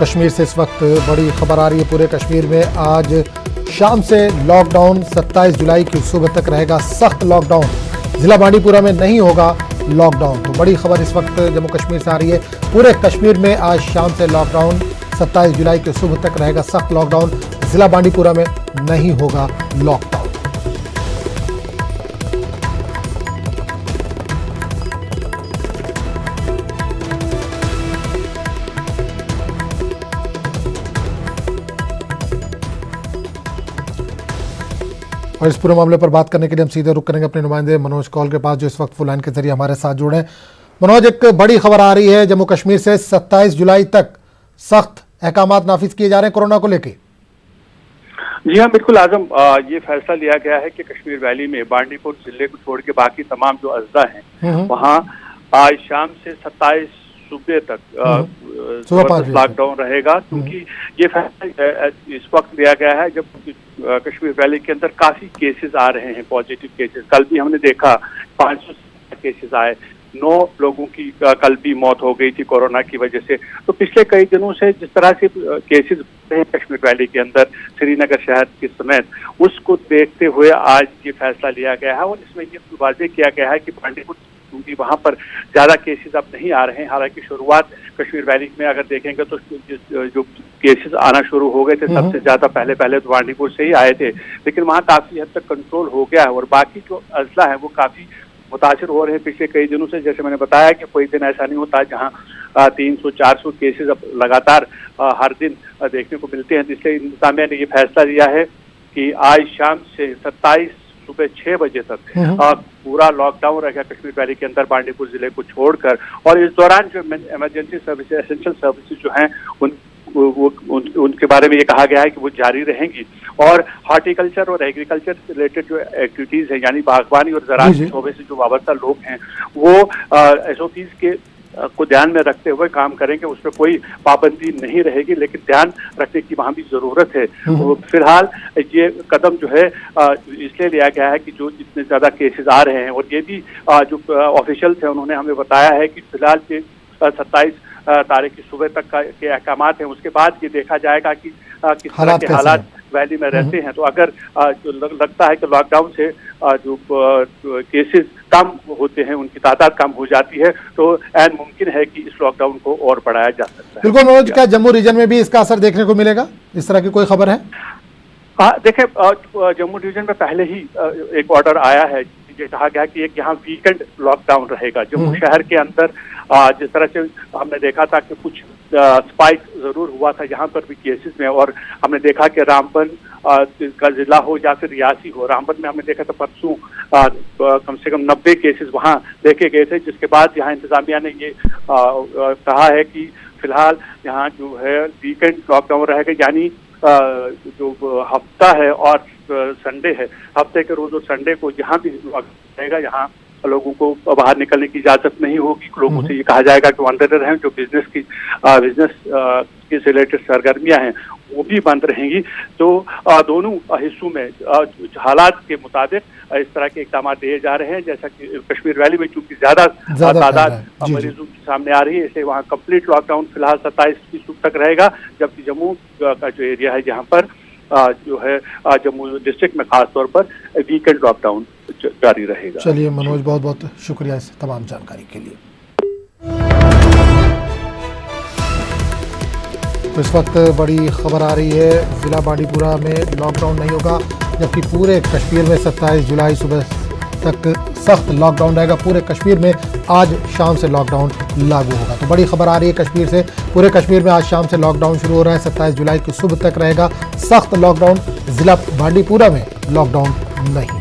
कश्मीर से इस वक्त बड़ी खबर आ रही है। पूरे कश्मीर में आज शाम से लॉकडाउन 27 जुलाई की सुबह तक रहेगा सख्त लॉकडाउन। जिला बांडीपुरा में नहीं होगा लॉकडाउन। तो बड़ी खबर इस वक्त जम्मू कश्मीर से आ रही है। पूरे कश्मीर में आज शाम से लॉकडाउन 27 जुलाई की सुबह तक रहेगा सख्त लॉकडाउन। जिला बांडीपुरा में नहीं होगा लॉकडाउन। और इस पूरे मामले पर बात करने के लिए हम सीधे रुक करेंगे अपने नुमाइंदे मनोज कौल के पास, जो इस वक्त फोन लाइन के जरिए हमारे साथ जुड़े हैं। मनोज, एक बड़ी खबर आ रही है जम्मू कश्मीर से 27 जुलाई तक सख्त अहकामात नाफिज किए जा रहे हैं कोरोना को लेकर। जी हाँ, बिल्कुल आजम, ये फैसला लिया गया है कि कश्मीर वैली में बांडीपुर जिले को छोड़ के बाकी तमाम जो अजला हैं वहाँ आज शाम से 27 सुबह तक लॉकडाउन रहेगा, क्योंकि ये फैसला इस वक्त लिया गया है जब कश्मीर वैली के अंदर काफी केसेस आ रहे हैं, पॉजिटिव केसेस। कल भी हमने देखा 500 केसेस आए, 9 लोगों की कल भी मौत हो गई थी कोरोना की वजह से। तो पिछले कई दिनों से जिस तरह से केसेस हैं कश्मीर वैली के अंदर, श्रीनगर शहर के समेत, उसको देखते हुए आज ये फैसला लिया गया है। और इसमें ये वाज़ेह किया गया है कि बांडीपुर, क्योंकि वहाँ पर ज़्यादा केसेस अब नहीं आ रहे हैं। हालांकि शुरुआत कश्मीर वैली में अगर देखेंगे तो जो केसेस आना शुरू हो गए थे सबसे ज़्यादा पहले तो बांडीपुर से ही आए थे, लेकिन वहाँ काफ़ी हद तक कंट्रोल हो गया है। और बाकी जो अजला है वो काफ़ी मुतासिर हो रहे हैं पिछले कई दिनों से। जैसे मैंने बताया कि कोई दिन ऐसा नहीं होता जहाँ 300-400 केसेस अब लगातार हर दिन देखने को मिलते हैं। इसलिए इंतजामिया ने ये फैसला लिया है कि आज शाम से 27 सुबह 6 बजे तक पूरा लॉकडाउन रहेगा कश्मीर वैली के अंदर बांडीपुर जिले को छोड़कर। और इस दौरान जो इमरजेंसी सर्विसेज, एसेंशियल सर्विसेज जो हैं उनके बारे में ये कहा गया है कि वो जारी रहेंगी। और हॉर्टिकल्चर और एग्रीकल्चर से रिलेटेड जो एक्टिविटीज हैं, यानी बागवानी और ज़राअत के शोबे से जो वाबस्ता लोग हैं, वो SOPs के को ध्यान में रखते हुए काम करेंगे। उसमें कोई पाबंदी नहीं रहेगी, लेकिन ध्यान रखने की वहाँ भी जरूरत है। तो फिलहाल ये कदम जो है इसलिए लिया गया है कि जो इतने ज्यादा केसेस आ रहे हैं, और ये भी जो ऑफिशियल्स हैं उन्होंने हमें बताया है कि फिलहाल के 27 तारीख की सुबह तक के अहकामात हैं, उसके बाद ये देखा जाएगा कि किस तरह के हालात वैली में रहते हैं। तो अगर लगता है कि लॉकडाउन से जो केसेस कम होते हैं, उनकी तादाद कम हो जाती है, तो ऐन मुमकिन है कि इस लॉकडाउन को और बढ़ाया जा सकता है। बिल्कुल मनोज, क्या जम्मू रीजन में भी इसका असर देखने को मिलेगा? इस तरह की कोई खबर है? हाँ, देखिए, जम्मू डिवीजन में पहले ही एक ऑर्डर आया है, ये कहा गया कि एक यहाँ वीकेंड लॉकडाउन रहेगा। जम्मू शहर के अंदर जिस तरह से हमने देखा था कि कुछ स्पाइक जरूर हुआ था यहाँ पर भी केसेस में, और हमने देखा कि रामबन का जिला हो या फिर रियासी हो, रामबन में हमने देखा था परसों कम से कम 90 केसेस वहाँ देखे गए थे, जिसके बाद यहाँ इंतजामिया ने ये कहा है कि फिलहाल यहाँ जो है वीकेंड लॉकडाउन रहेगा, यानी जो हफ्ता है और संडे है, हफ्ते के रोज और संडे को जहाँ भी रहेगा, यहाँ लोगों को बाहर निकलने की इजाजत नहीं होगी। लोगों से ये कहा जाएगा कि अंदर रहें। जो बिजनेस के रिलेटेड सरगर्मियां हैं वो भी बंद रहेंगी। तो दोनों हिस्सों में हालात के मुताबिक इस तरह के इकदाम लिए जा रहे हैं। जैसा कि कश्मीर वैली में चूंकि ज्यादा तादाद मरीजों के सामने आ रही है, इसलिए वहाँ कंप्लीट लॉकडाउन फिलहाल 27 की सुबह तक रहेगा, जबकि जम्मू का जो एरिया है जहाँ पर जो है जम्मू डिस्ट्रिक्ट में खास तौर पर वीकेंड लॉकडाउन जारी रहेगा। चलिए मनोज, बहुत बहुत शुक्रिया इस तमाम जानकारी के लिए। तो इस वक्त बड़ी खबर आ रही है, जिला बांडीपुरा में लॉकडाउन नहीं होगा, जबकि पूरे कश्मीर में 27 जुलाई सुबह तक सख्त लॉकडाउन रहेगा। पूरे कश्मीर में आज शाम से लॉकडाउन लागू होगा। तो बड़ी खबर आ रही है कश्मीर से। पूरे कश्मीर में आज शाम से लॉकडाउन शुरू हो रहा है। 27 जुलाई की सुबह तक रहेगा सख्त लॉकडाउन। जिला बांडीपुरा में लॉकडाउन नहीं।